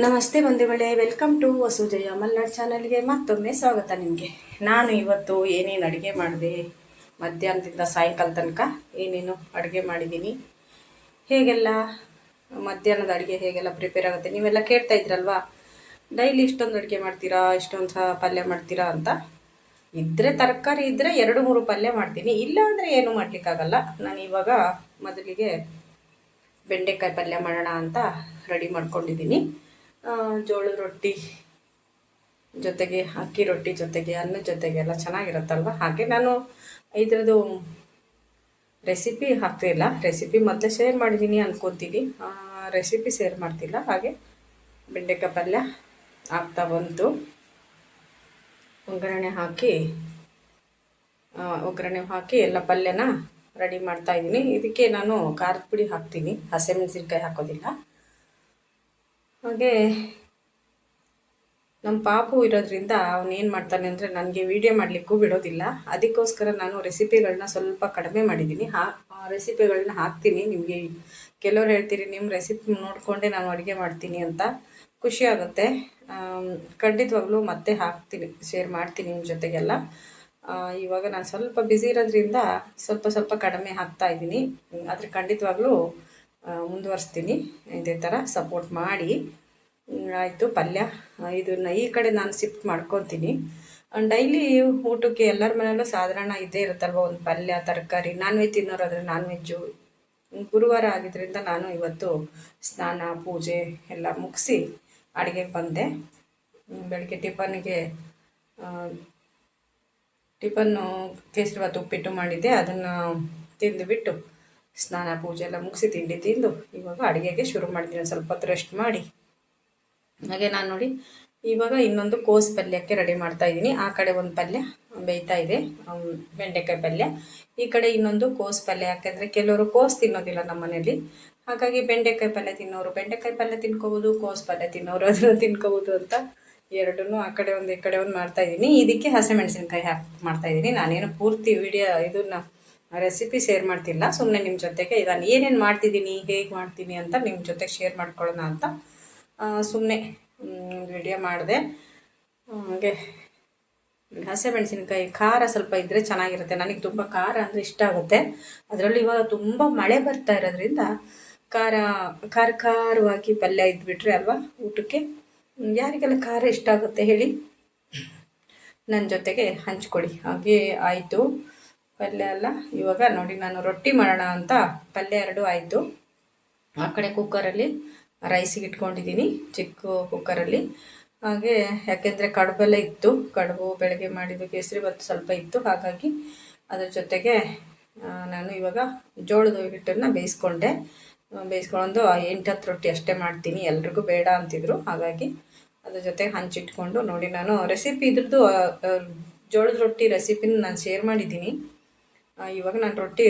ನಮಸ್ತೆ ಬಂಧುಗಳೇ, welcome to ವಸುಜಯ Malnad ಚಾನಲ್ಗೆ ಮತ್ತೊಮ್ಮೆ ಸ್ವಾಗತ ನಿಮಗೆ. ನಾನು ಇವತ್ತು ಏನೇನು ಅಡುಗೆ ಮಾಡಿದೆ, ಮಧ್ಯಾಹ್ನದಿಂದ ಸಾಯಂಕಾಲ ತನಕ ಏನೇನು ಅಡುಗೆ ಮಾಡಿದ್ದೀನಿ, ಹೇಗೆಲ್ಲ ಮಧ್ಯಾಹ್ನದ ಅಡುಗೆ ಹೇಗೆಲ್ಲ ಪ್ರಿಪೇರ್ ಆಗುತ್ತೆ. ನೀವೆಲ್ಲ ಕೇಳ್ತಾ ಇದ್ರಲ್ವಾ, ಡೈಲಿ ಇಷ್ಟೊಂದು ಅಡುಗೆ ಮಾಡ್ತೀರಾ, ಇಷ್ಟೊಂದು ಪಲ್ಯ ಮಾಡ್ತೀರಾ ಅಂತ. ಇದ್ದರೆ ತರಕಾರಿ ಇದ್ದರೆ 2-3 ಪಲ್ಯ ಮಾಡ್ತೀನಿ, ಇಲ್ಲ ಅಂದರೆ ಏನೂ ಮಾಡಲಿಕ್ಕಾಗಲ್ಲ. ನಾನು ಇವಾಗ ಮೊದಲಿಗೆ ಬೆಂಡೆಕಾಯಿ ಪಲ್ಯ ಮಾಡೋಣ ಅಂತ ರೆಡಿ ಮಾಡ್ಕೊಂಡಿದ್ದೀನಿ. ಜೋಳದ ರೊಟ್ಟಿ ಜೊತೆಗೆ, ಅಕ್ಕಿ ರೊಟ್ಟಿ ಜೊತೆಗೆ, ಅನ್ನದ ಜೊತೆಗೆ ಎಲ್ಲ ಚೆನ್ನಾಗಿರುತ್ತಲ್ವ. ಹಾಗೆ ನಾನು ಇದ್ರದ್ದು ರೆಸಿಪಿ ಹಾಕ್ತಿಲ್ಲ, ರೆಸಿಪಿ ಮೊದಲೇ ಶೇರ್ ಮಾಡಿದ್ದೀನಿ ಅನ್ಕೊತೀನಿ, ರೆಸಿಪಿ ಶೇರ್ ಮಾಡ್ತಿಲ್ಲ. ಹಾಗೆ ಬೆಂಡೆಕಾಯಿ ಪಲ್ಯ ಆಗ್ತಾ ಬಂತು. ಒಗ್ಗರಣೆ ಹಾಕಿ ಎಲ್ಲ ಪಲ್ಯನ ರೆಡಿ ಮಾಡ್ತಾ ಇದ್ದೀನಿ. ಇದಕ್ಕೆ ನಾನು ಖಾರದ ಪುಡಿ ಹಾಕ್ತೀನಿ, ಹಸಿಮೆಣಸಿನ್ಕಾಯಿ ಹಾಕೋದಿಲ್ಲ. ಹಾಗೆ ನಮ್ಮ ಪಾಪು ಇರೋದ್ರಿಂದ ಅವನೇನು ಮಾಡ್ತಾನೆ ಅಂದರೆ ನನಗೆ ವಿಡಿಯೋ ಮಾಡಲಿಕ್ಕೂ ಬಿಡೋದಿಲ್ಲ. ಅದಕ್ಕೋಸ್ಕರ ನಾನು ರೆಸಿಪಿಗಳನ್ನ ಸ್ವಲ್ಪ ಕಡಿಮೆ ಮಾಡಿದ್ದೀನಿ. ಆ ರೆಸಿಪಿಗಳನ್ನ ಹಾಕ್ತೀನಿ. ನಿಮಗೆ ಕೆಲವ್ರು ಹೇಳ್ತೀರಿ ನಿಮ್ಮ ರೆಸಿಪಿ ನೋಡಿಕೊಂಡೇ ನಾನು ಅಡುಗೆ ಮಾಡ್ತೀನಿ ಅಂತ, ಖುಷಿ ಆಗುತ್ತೆ. ಖಂಡಿತವಾಗ್ಲೂ ಮತ್ತೆ ಹಾಕ್ತೀನಿ, ಶೇರ್ ಮಾಡ್ತೀನಿ ನಿಮ್ಮ ಜೊತೆಗೆಲ್ಲ. ಇವಾಗ ನಾನು ಸ್ವಲ್ಪ ಬ್ಯುಸಿ ಇರೋದ್ರಿಂದ ಸ್ವಲ್ಪ ಕಡಿಮೆ ಹಾಕ್ತಾ ಇದ್ದೀನಿ. ಆದರೆ ಖಂಡಿತವಾಗ್ಲೂ ಮುಂದುವರಿಸ್ತೀನಿ. ಇದೇ ಥರ ಸಪೋರ್ಟ್ ಮಾಡಿ. ಆಯಿತು, ಪಲ್ಯ ಇದನ್ನು ಈ ಕಡೆ ನಾನು ಶಿಫ್ಟ್ ಮಾಡ್ಕೊತೀನಿ. ಡೈಲಿ ಊಟಕ್ಕೆ ಎಲ್ಲರ ಮನೆಯಲ್ಲೂ ಸಾಧಾರಣ ಇದ್ದೇ ಇರುತ್ತಲ್ವ, ಒಂದು ಪಲ್ಯ ತರಕಾರಿ. ನಾನ್ ವೆಜ್ ತಿನ್ನೋರಾದರೆ ನಾನ್ ವೆಜ್ಜು. ಗುರುವಾರ ಆಗಿದ್ದರಿಂದ ನಾನು ಇವತ್ತು ಸ್ನಾನ ಪೂಜೆ ಎಲ್ಲ ಮುಗಿಸಿ ಅಡುಗೆಗೆ ಬಂದೆ. ಬೆಳಗ್ಗೆ ಟಿಫನ್ನು ಕೇಸರಿಬಾತು ಉಪ್ಪಿಟ್ಟು ಮಾಡಿದ್ದೆ, ಅದನ್ನು ತಿಂದುಬಿಟ್ಟು ಸ್ನಾನ ಪೂಜೆ ಎಲ್ಲ ಮುಗಿಸಿ ತಿಂಡಿ ತಿಂದು ಇವಾಗ ಅಡುಗೆಗೆ ಶುರು ಮಾಡಿದ್ದೀನಿ. ಸ್ವಲ್ಪ ಹೊತ್ತು ರೆಸ್ಟ್ ಮಾಡಿ. ಹಾಗೆ ನಾನು ನೋಡಿ ಇವಾಗ ಇನ್ನೊಂದು ಕೋಸು ಪಲ್ಯಕ್ಕೆ ರೆಡಿ ಮಾಡ್ತಾ ಇದ್ದೀನಿ. ಆ ಕಡೆ ಒಂದು ಪಲ್ಯ ಬೇಯ್ತಾ ಇದೆ, ಬೆಂಡೆಕಾಯಿ ಪಲ್ಯ. ಈ ಕಡೆ ಇನ್ನೊಂದು ಕೋಸು ಪಲ್ಯ. ಯಾಕೆಂದರೆ ಕೆಲವರು ಕೋಸು ತಿನ್ನೋದಿಲ್ಲ ನಮ್ಮ ಮನೇಲಿ, ಹಾಗಾಗಿ ಬೆಂಡೆಕಾಯಿ ಪಲ್ಯ ತಿನ್ನೋರು ಬೆಂಡೆಕಾಯಿ ಪಲ್ಯ ತಿನ್ಕೋಬೋದು, ಕೋಸು ಪಲ್ಯ ತಿನ್ನೋರು ಅದನ್ನು ತಿನ್ಕೋಬೋದು ಅಂತ ಎರಡನ್ನೂ ಆ ಕಡೆ ಒಂದು ಈ ಕಡೆ ಒಂದು ಮಾಡ್ತಾಯಿದ್ದೀನಿ. ಇದಕ್ಕೆ ಹಸಿಮೆಣಸಿನ್ಕಾಯಿ ಮಾಡ್ತಾಯಿದ್ದೀನಿ. ನಾನೇನು ಪೂರ್ತಿ ವಿಡಿಯೋ ಇದನ್ನು ರೆಸಿಪಿ ಶೇರ್ ಮಾಡ್ತಿಲ್ಲ, ಸುಮ್ಮನೆ ನಿಮ್ಮ ಜೊತೆಗೆ ನಾನು ಏನೇನು ಮಾಡ್ತಿದ್ದೀನಿ, ಹೇಗೆ ಮಾಡ್ತೀನಿ ಅಂತ ನಿಮ್ಮ ಜೊತೆಗೆ ಶೇರ್ ಮಾಡ್ಕೊಳ್ಳೋಣ ಅಂತ ಸುಮ್ಮನೆ ವಿಡಿಯೋ ಮಾಡಿದೆ. ಹಾಗೆ ಹಸಿಮೆಣಸಿನ್ಕಾಯಿ ಖಾರ ಸ್ವಲ್ಪ ಇದ್ದರೆ ಚೆನ್ನಾಗಿರುತ್ತೆ. ನನಗೆ ತುಂಬ ಖಾರ ಅಂದರೆ ಇಷ್ಟ ಆಗುತ್ತೆ. ಅದರಲ್ಲಿ ಇವಾಗ ತುಂಬ ಮಳೆ ಬರ್ತಾ ಇರೋದ್ರಿಂದ ಖಾರವಾಗಿ ಪಲ್ಯ ಇದ್ಬಿಟ್ರೆ ಅಲ್ವಾ ಊಟಕ್ಕೆ. ಯಾರಿಗೆಲ್ಲ ಖಾರ ಇಷ್ಟ ಆಗುತ್ತೆ ಹೇಳಿ, ನನ್ನ ಜೊತೆಗೆ ಹಂಚ್ಕೊಳ್ಳಿ. ಹಾಗೆ ಆಯಿತು ಪಲ್ಯ ಎಲ್ಲ. ಇವಾಗ ನೋಡಿ ನಾನು ರೊಟ್ಟಿ ಮಾಡೋಣ ಅಂತ ಪಲ್ಯ 2 ಆಯಿತು. ಆ ಕಡೆ ಕುಕ್ಕರಲ್ಲಿ ರೈಸಿಗೆ ಇಟ್ಕೊಂಡಿದ್ದೀನಿ, ಚಿಕ್ಕ ಕುಕ್ಕರಲ್ಲಿ. ಹಾಗೆ ಯಾಕೆಂದರೆ ಕಡುಬೆಲ್ಲ ಇತ್ತು, ಕಡುಬು ಬೆಳಗ್ಗೆ ಮಾಡಿದ್ದು ಕೇಸರಿಬಾತು ಸ್ವಲ್ಪ ಇತ್ತು. ಹಾಗಾಗಿ ಅದ್ರ ಜೊತೆಗೆ ನಾನು ಇವಾಗ ಜೋಳದ ಹಿಟ್ಟನ್ನು ಬೇಯಿಸ್ಕೊಂಡು 8-10 ರೊಟ್ಟಿ ಅಷ್ಟೇ ಮಾಡ್ತೀನಿ, ಎಲ್ರಿಗೂ ಬೇಡ ಅಂತಿದ್ರು. ಹಾಗಾಗಿ ಅದ್ರ ಜೊತೆ ಹಂಚಿಟ್ಕೊಂಡು ನೋಡಿ, ನಾನು ರೆಸಿಪಿ ಇದ್ರದ್ದು ಜೋಳದ ರೊಟ್ಟಿ ರೆಸಿಪಿನ ನಾನು ಶೇರ್ ಮಾಡಿದ್ದೀನಿ. ಇವಾಗ ನಾನು ರೊಟ್ಟಿ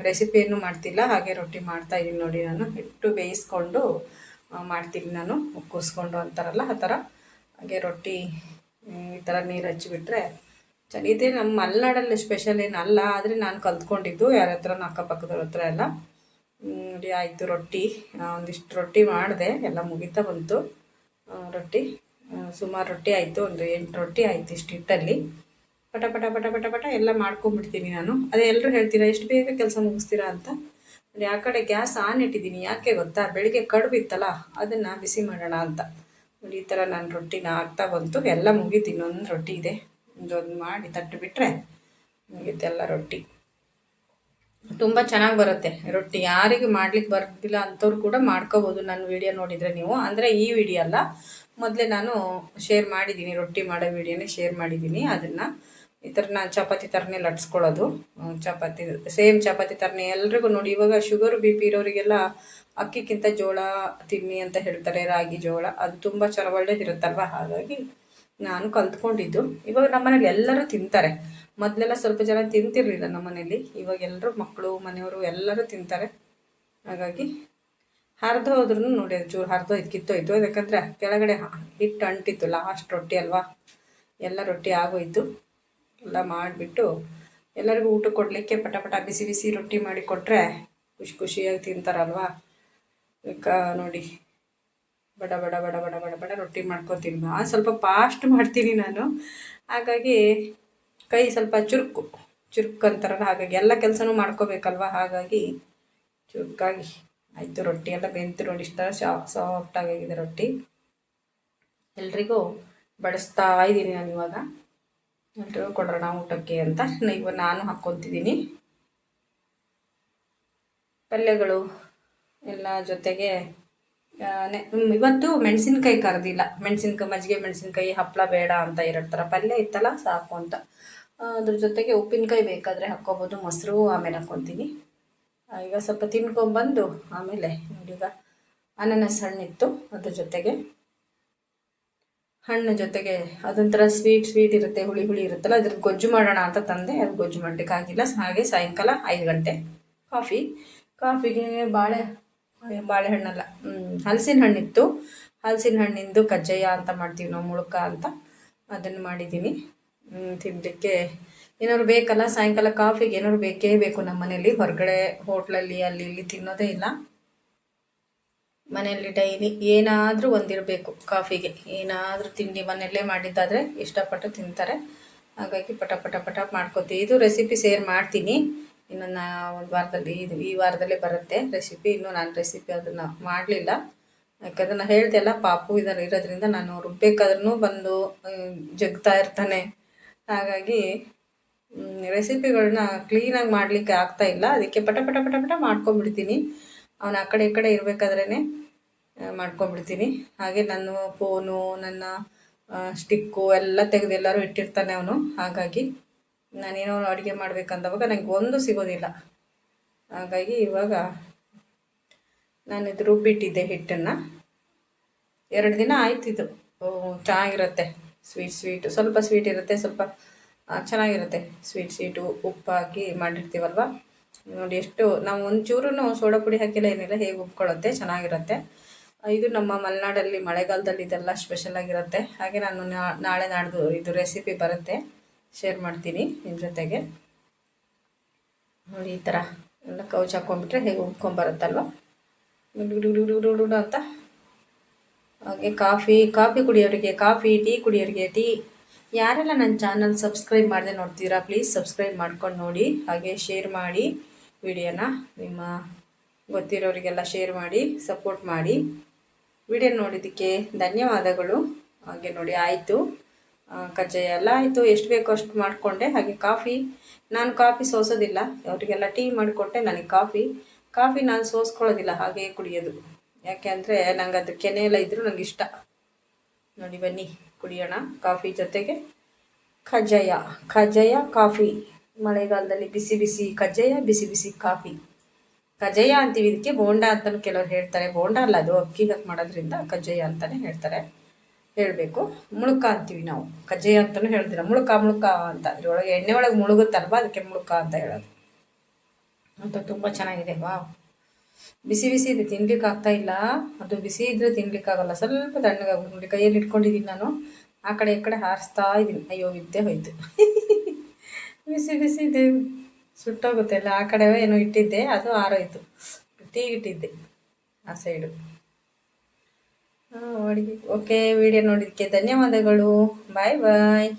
ರೆಸಿಪಿಯನ್ನು ಮಾಡ್ತಿಲ್ಲ, ಹಾಗೆ ರೊಟ್ಟಿ ಮಾಡ್ತಾಯಿದ್ದೀನಿ ನೋಡಿ. ನಾನು ಹಿಟ್ಟು ಬೇಯಿಸ್ಕೊಂಡು ಮಾಡ್ತೀನಿ, ನಾನು ಕೂರಿಸ್ಕೊಂಡು ಅಂತಾರಲ್ಲ ಆ ಥರ. ಹಾಗೆ ರೊಟ್ಟಿ ಈ ಥರ ನೀರು ಹಚ್ಚಿಬಿಟ್ರೆ ಇದೇ ನಮ್ಮ ಮಲೆನಾಡಲ್ಲಿ ಸ್ಪೆಷಲ್ ಏನಲ್ಲ, ಆದರೆ ನಾನು ಕಲ್ತ್ಕೊಂಡಿದ್ದು ಯಾರ ಹತ್ರನೂ ಅಕ್ಕಪಕ್ಕದವ್ರ ಹತ್ರ ಎಲ್ಲ. ನೋಡಿ ಆಯಿತು ರೊಟ್ಟಿ, ಒಂದಿಷ್ಟು ರೊಟ್ಟಿ ಮಾಡಿದೆ, ಎಲ್ಲ ಮುಗಿತಾ ಬಂತು ರೊಟ್ಟಿ. ಸುಮಾರು ರೊಟ್ಟಿ ಆಯಿತು, ಒಂದು 8 ರೊಟ್ಟಿ ಆಯಿತು ಇಷ್ಟು ಹಿಟ್ಟಲ್ಲಿ. ಪಟ ಎಲ್ಲ ಮಾಡ್ಕೊಂಬಿಡ್ತೀನಿ ನಾನು. ಅದೇ ಎಲ್ಲರೂ ಹೇಳ್ತೀರಾ ಎಷ್ಟು ಬೇಗ ಕೆಲಸ ಮುಗಿಸ್ತೀರಾ ಅಂತ. ಆ ಕಡೆ ಗ್ಯಾಸ್ ಆನ್ ಇಟ್ಟಿದ್ದೀನಿ, ಯಾಕೆ ಗೊತ್ತಾ, ಬೆಳಿಗ್ಗೆ ಕಡುಬು ಇತ್ತಲ್ಲ ಅದನ್ನು ಬಿಸಿ ಮಾಡೋಣ ಅಂತ. ನೋಡಿ ಈ ಥರ ನಾನು ರೊಟ್ಟಿನ ಆಗ್ತಾ ಬಂತು, ಎಲ್ಲ ಮುಗೀತು. ಇನ್ನೊಂದು ರೊಟ್ಟಿ ಇದೆ, ಒಂದು ಮಾಡಿ ತಟ್ಟು ಬಿಟ್ಟರೆ ಮುಗೀತೆಲ್ಲ ರೊಟ್ಟಿ. ತುಂಬ ಚೆನ್ನಾಗಿ ಬರುತ್ತೆ ರೊಟ್ಟಿ. ಯಾರಿಗೆ ಮಾಡ್ಲಿಕ್ಕೆ ಬರ್ತಿಲ್ಲ ಅಂಥವ್ರು ಕೂಡ ಮಾಡ್ಕೋಬೋದು, ನನ್ನ ವಿಡಿಯೋ ನೋಡಿದರೆ ನೀವು. ಅಂದರೆ ಈ ವಿಡಿಯೋ ಅಲ್ಲ, ಮೊದಲೇ ನಾನು ಶೇರ್ ಮಾಡಿದ್ದೀನಿ, ರೊಟ್ಟಿ ಮಾಡೋ ವಿಡಿಯೋನೇ ಶೇರ್ ಮಾಡಿದ್ದೀನಿ. ಅದನ್ನು ಈ ಥರ ನಾನು ಚಪಾತಿ ಥರನೇ ಲಟ್ಸ್ಕೊಳ್ಳೋದು, ಚಪಾತಿ ಸೇಮ್ ಚಪಾತಿ ಥರನೇ ಎಲ್ರಿಗೂ. ನೋಡಿ ಇವಾಗ ಶುಗರು BP ಇರೋರಿಗೆಲ್ಲ ಅಕ್ಕಿಗಿಂತ ಜೋಳ ತಿನ್ನಿ ಅಂತ ಹೇಳ್ತಾರೆ, ರಾಗಿ ಜೋಳ, ಅದು ತುಂಬ ಒಳ್ಳೇದಿರುತ್ತಲ್ವ. ಹಾಗಾಗಿ ನಾನು ಕಲ್ತ್ಕೊಂಡಿದ್ದು. ಇವಾಗ ನಮ್ಮ ಮನೇಲಿ ಎಲ್ಲರೂ ತಿಂತಾರೆ. ಮೊದಲೆಲ್ಲ ಸ್ವಲ್ಪ ಜನ ತಿಂತಿರಲಿಲ್ಲ ನಮ್ಮ ಮನೇಲಿ, ಇವಾಗ ಎಲ್ಲರೂ ಮಕ್ಕಳು ಮನೆಯವರು ಎಲ್ಲರೂ ತಿಂತಾರೆ. ಹಾಗಾಗಿ ಹರಿದು ಹೋದ್ರೂ ನೋಡಿ, ಅದು ಚೂರು ಹರಿದು ಕಿತ್ತೋಯ್ತು, ಯಾಕಂದರೆ ಕೆಳಗಡೆ ಹಿಟ್ಟು ಅಂಟಿತ್ತು. ಲಾಸ್ಟ್ ರೊಟ್ಟಿ ಅಲ್ವಾ, ಎಲ್ಲ ರೊಟ್ಟಿ ಆಗೋಯ್ತು. ಎಲ್ಲ ಮಾಡಿಬಿಟ್ಟು ಎಲ್ಲರಿಗೂ ಊಟ ಕೊಡಲಿಕ್ಕೆ ಪಟ ಬಿಸಿ ರೊಟ್ಟಿ ಮಾಡಿ ಕೊಟ್ಟರೆ ಖುಷಿಯಾಗಿ ತಿಂತಾರಲ್ವ. ನೋಡಿ ಬಡ ಬಡ ಬಡ ಬಡ ಬಡ ಬಡ ರೊಟ್ಟಿ ಮಾಡ್ಕೊತೀನಿ. ಸ್ವಲ್ಪ ಫಾಸ್ಟ್ ಮಾಡ್ತೀನಿ ನಾನು, ಹಾಗಾಗಿ ಕೈ ಸ್ವಲ್ಪ ಚುರುಕು ಅಂತಾರಲ್ಲ, ಹಾಗಾಗಿ ಎಲ್ಲ ಕೆಲಸನೂ ಮಾಡ್ಕೋಬೇಕಲ್ವ, ಹಾಗಾಗಿ ಚುರುಕಾಗಿ ಆಯಿತು. ರೊಟ್ಟಿ ಎಲ್ಲ ಬೆಂತು ನೋಡಿ, ಇಷ್ಟ ಸಾಫ್ಟಾಗಿದೆ ರೊಟ್ಟಿ. ಎಲ್ರಿಗೂ ಬಡಿಸ್ತಾ ಇದ್ದೀನಿ ನಾನು ಇವಾಗ. ಎಲ್ರಿಗೂ ಕೊಡೋಣ ಊಟಕ್ಕೆ ಅಂತ ಇವಾಗ ನಾನು ಹಾಕ್ಕೊತಿದ್ದೀನಿ. ಪಲ್ಯಗಳು ಎಲ್ಲ ಜೊತೆಗೆ ಇವತ್ತು ಮೆಣಸಿನ್ಕಾಯಿ ಕರೆದಿಲ್ಲ. ಮಜ್ಜಿಗೆ ಮೆಣಸಿನ್ಕಾಯಿ ಹಪ್ಪಳ ಬೇಡ ಅಂತ ಥರ ಪಲ್ಯ ಇತ್ತಲ್ಲ ಸಾಕು ಅಂತ. ಅದ್ರ ಜೊತೆಗೆ ಉಪ್ಪಿನಕಾಯಿ ಬೇಕಾದರೆ ಹಾಕ್ಕೋಬೋದು, ಮೊಸರು ಆಮೇಲೆ ಹಾಕ್ಕೊತೀನಿ. ಈಗ ಸ್ವಲ್ಪ ತಿನ್ಕೊಂಬಂದು ಆಮೇಲೆ ಈಗ ಅನಾನಸ್ ಹಣ್ಣಿತ್ತು, ಅದ್ರ ಜೊತೆಗೆ ಹಣ್ಣು ಜೊತೆಗೆ ಅದೊಂಥರ ಸ್ವೀಟ್ ಇರುತ್ತೆ, ಹುಳಿ ಇರುತ್ತಲ್ಲ, ಅದ್ರ ಗೊಜ್ಜು ಮಾಡೋಣ ಅಂತ ತಂದೆ. ಅದು ಗೊಜ್ಜು ಮಾಡಲಿಕ್ಕಾಗಿಲ್ಲ. ಹಾಗೆ ಸಾಯಂಕಾಲ 5 ಗಂಟೆ ಕಾಫಿಗೆ ಬಾಳೆಹಣ್ಣಲ್ಲ, ಹಲಸಿನ ಹಣ್ಣಿತ್ತು. ಹಲಸಿನ ಹಣ್ಣಿಂದು ಕಜ್ಜಾಯ ಅಂತ ಮಾಡ್ತೀವಿ ನಾವು, ಮುಳುಕ ಅಂತ, ಅದನ್ನು ಮಾಡಿದ್ದೀನಿ ತಿನ್ನಲಿಕ್ಕೆ. ಏನಾದ್ರು ಬೇಕಲ್ಲ ಸಾಯಂಕಾಲ ಕಾಫಿಗೆ, ಏನಾದ್ರು ಬೇಕೇ ಬೇಕು ನಮ್ಮ ಮನೇಲಿ. ಹೊರಗಡೆ ಹೋಟ್ಲಲ್ಲಿ ಅಲ್ಲಿ ಇಲ್ಲಿ ತಿನ್ನೋದೇ ಇಲ್ಲ. ಮನೆಯಲ್ಲಿ ಡೈಲಿ ಏನಾದರೂ ಒಂದಿರಬೇಕು ಕಾಫಿಗೆ. ಏನಾದರೂ ತಿಂಡಿ ಮನೆಯಲ್ಲೇ ಮಾಡಿದ್ದಾದರೆ ಇಷ್ಟಪಟ್ಟು ತಿಂತಾರೆ. ಹಾಗಾಗಿ ಪಟ ಪಟ ಪಟ ಮಾಡ್ಕೊತೀವಿ. ಇದು ರೆಸಿಪಿ ಶೇರ್ ಮಾಡ್ತೀನಿ ಇನ್ನೊಂದು ಒಂದು ವಾರದಲ್ಲಿ. ಈ ವಾರದಲ್ಲೇ ಬರುತ್ತೆ ರೆಸಿಪಿ. ಇನ್ನೂ ನಾನು ರೆಸಿಪಿ ಅದನ್ನು ಮಾಡಲಿಲ್ಲ, ಯಾಕಂದ್ರೆ ನಾನು ಹೇಳ್ದೆ ಅಲ್ಲ, ಪಾಪು ಇರೋದ್ರಿಂದ ನಾನು ರುಬ್ಬೇಕಾದ್ರೂ ಬಂದು ಜಗ್ತಾ ಇರ್ತಾನೆ. ಹಾಗಾಗಿ ರೆಸಿಪಿಗಳನ್ನ ಕ್ಲೀನಾಗಿ ಮಾಡಲಿಕ್ಕೆ ಆಗ್ತಾಯಿಲ್ಲ. ಅದಕ್ಕೆ ಪಟ ಪಟ ಪಟ ಪಟ ಮಾಡ್ಕೊಂಬಿಡ್ತೀನಿ. ಅವನು ಆ ಕಡೆ ಈ ಕಡೆ ಇರಬೇಕಾದ್ರೇ ಮಾಡ್ಕೊಂಬಿಡ್ತೀನಿ. ಹಾಗೆ ನನ್ನ ಫೋನು, ನನ್ನ ಸ್ಟಿಕ್ಕು ಎಲ್ಲ ತೆಗೆದು ಎಲ್ಲರೂ ಇಟ್ಟಿರ್ತಾನೆ ಅವನು. ಹಾಗಾಗಿ ನಾನೇನೋ ಅಡುಗೆ ಮಾಡಬೇಕಂದವಾಗ ನನಗೆ ಒಂದು ಸಿಗೋದಿಲ್ಲ. ಹಾಗಾಗಿ ಇವಾಗ ನಾನು ಇದು ರುಬ್ಬಿಟ್ಟಿದ್ದೆ ಹಿಟ್ಟನ್ನು. 2 ದಿನ ಆಯ್ತಿದ್ದು. ಚೆನ್ನಾಗಿರುತ್ತೆ, ಸ್ವೀಟು ಸ್ವಲ್ಪ ಸ್ವೀಟ್ ಇರುತ್ತೆ, ಸ್ವಲ್ಪ ಚೆನ್ನಾಗಿರುತ್ತೆ. ಸ್ವೀಟು ಉಪ್ಪು ಹಾಕಿ ಮಾಡಿರ್ತೀವಲ್ವ ನೋಡಿ. ಎಷ್ಟು ನಾವು ಒಂಚೂರು ಸೋಡಾ ಪುಡಿ ಹಾಕಿಲ್ಲ, ಏನಿಲ್ಲ, ಹೇಗೆ ಉಪ್ಕೊಳ್ಳುತ್ತೆ, ಚೆನ್ನಾಗಿರುತ್ತೆ. ಇದು ನಮ್ಮ ಮಲೆನಾಡಲ್ಲಿ ಮಳೆಗಾಲದಲ್ಲಿ ಇದೆಲ್ಲ ಸ್ಪೆಷಲ್ ಆಗಿರುತ್ತೆ. ಹಾಗೆ ನಾನು ನಾಳೆ ನಾಡ್ದು ಇದು ರೆಸಿಪಿ ಬರುತ್ತೆ, ಶೇರ್ ಮಾಡ್ತೀನಿ ನಿಮ್ಮ ಜೊತೆಗೆ. ನೋಡಿ ಈ ಥರ ಎಲ್ಲ ಕೌಚ್ ಹಾಕ್ಕೊಂಡ್ಬಿಟ್ರೆ ಹೇಗೆ ಉಪ್ಕೊಂಬರುತ್ತಲ್ವ ಅಂತ. ಹಾಗೆ ಕಾಫಿ ಕುಡಿಯೋರಿಗೆ ಕಾಫಿ, ಟೀ ಕುಡಿಯೋರಿಗೆ ಟೀ. ಯಾರೆಲ್ಲ ನನ್ನ ಚಾನಲ್ ಸಬ್ಸ್ಕ್ರೈಬ್ ಮಾಡದೆ ನೋಡ್ತೀರಾ, ಪ್ಲೀಸ್ ಸಬ್ಸ್ಕ್ರೈಬ್ ಮಾಡ್ಕೊಂಡು ನೋಡಿ. ಹಾಗೆ ಶೇರ್ ಮಾಡಿ ವಿಡಿಯೋನ, ನಿಮ್ಮ ಗೊತ್ತಿರೋರಿಗೆಲ್ಲ ಶೇರ್ ಮಾಡಿ, ಸಪೋರ್ಟ್ ಮಾಡಿ. ವಿಡಿಯೋ ನೋಡಿದ್ದಕ್ಕೆ ಧನ್ಯವಾದಗಳು. ಹಾಗೆ ನೋಡಿ ಆಯಿತು, ಕಜ್ಜಾಯ ಎಲ್ಲ ಆಯಿತು. ಎಷ್ಟು ಬೇಕೋ ಅಷ್ಟು ಮಾಡಿಕೊಂಡೆ. ಹಾಗೆ ನಾನು ಕಾಫಿ ಸೋಸೋದಿಲ್ಲ, ಅವರಿಗೆಲ್ಲ ಟೀ ಮಾಡಿಕೊಟ್ಟೆ. ನನಗೆ ಕಾಫಿ ನಾನು ಸೋಸ್ಕೊಳ್ಳೋದಿಲ್ಲ, ಹಾಗೆ ಕುಡಿಯೋದು. ಯಾಕೆ ಅಂದರೆ ನಂಗೆ ಅದು ಕೆನೆ ಎಲ್ಲ ಇದ್ದರೂ ನನಗೆ ಇಷ್ಟ. ನೋಡಿ ಬನ್ನಿ ಕುಡಿಯೋಣ. ಕಾಫಿ ಜೊತೆಗೆ ಕಜ್ಜಾಯ ಕಾಫಿ. ಮಳೆಗಾಲದಲ್ಲಿ ಬಿಸಿ ಬಿಸಿ ಕಜ್ಜಾಯ, ಬಿಸಿ ಬಿಸಿ ಕಾಫಿ. ಕಜ್ಜಾಯ ಅಂತೀವಿ ಇದಕ್ಕೆ, ಬೋಂಡ ಅಂತಲೂ ಕೆಲವ್ರು ಹೇಳ್ತಾರೆ. ಬೋಂಡ ಅಲ್ಲ, ಅದು ಅಕ್ಕಿಗೆ ಮಾಡೋದ್ರಿಂದ ಕಜ್ಜಾಯ ಅಂತಲೇ ಹೇಳ್ತಾರೆ, ಹೇಳಬೇಕು. ಮುಳುಕ ಅಂತೀವಿ ನಾವು, ಕಜ್ಜಾಯ ಅಂತಲೂ ಹೇಳ್ತೀರ. ಮುಳುಕ ಅಂತ ಅದ್ರೊಳಗೆ ಎಣ್ಣೆ ಒಳಗೆ ಮುಳುಗುತ್ತಲ್ವ, ಅದಕ್ಕೆ ಮುಳುಕ ಅಂತ ಹೇಳೋದು. ಅಂತ ತುಂಬ ಚೆನ್ನಾಗಿದೆ. ಬಿಸಿ ಇದೆ, ತಿನ್ಲಿಕ್ಕೆ ಆಗ್ತಾಯಿಲ್ಲ. ಅದು ಬಿಸಿ ಇದ್ದರೆ ತಿನ್ಲಿಕ್ಕಾಗಲ್ಲ, ಸ್ವಲ್ಪ ತಣ್ಣಗಾಗುತ್ತೆ ನೋಡಿ. ಕೈಯಲ್ಲಿ ಇಟ್ಕೊಂಡಿದ್ದೀನಿ ನಾನು, ಆ ಕಡೆ ಈ ಕಡೆ ಹಾರಿಸ್ತಾ ಇದ್ದೀನಿ. ಅಯ್ಯೋ ಇದ್ದೇ ಹೋಯ್ತು. ಬಿಸಿ ಇದೆ, ಸುಟ್ಟೋಗುತ್ತೆ ಎಲ್ಲ. ಆ ಕಡೆ ಏನೋ ಇಟ್ಟಿದ್ದೆ, ಅದು ಆರೋಯ್ತು. ಟೀಗೆ ಇಟ್ಟಿದ್ದೆ ಆ ಸೈಡು. ಅಡುಗೆ ಓಕೆ. ವಿಡಿಯೋ ನೋಡಿದ್ದಕ್ಕೆ ಧನ್ಯವಾದಗಳು. ಬಾಯ್.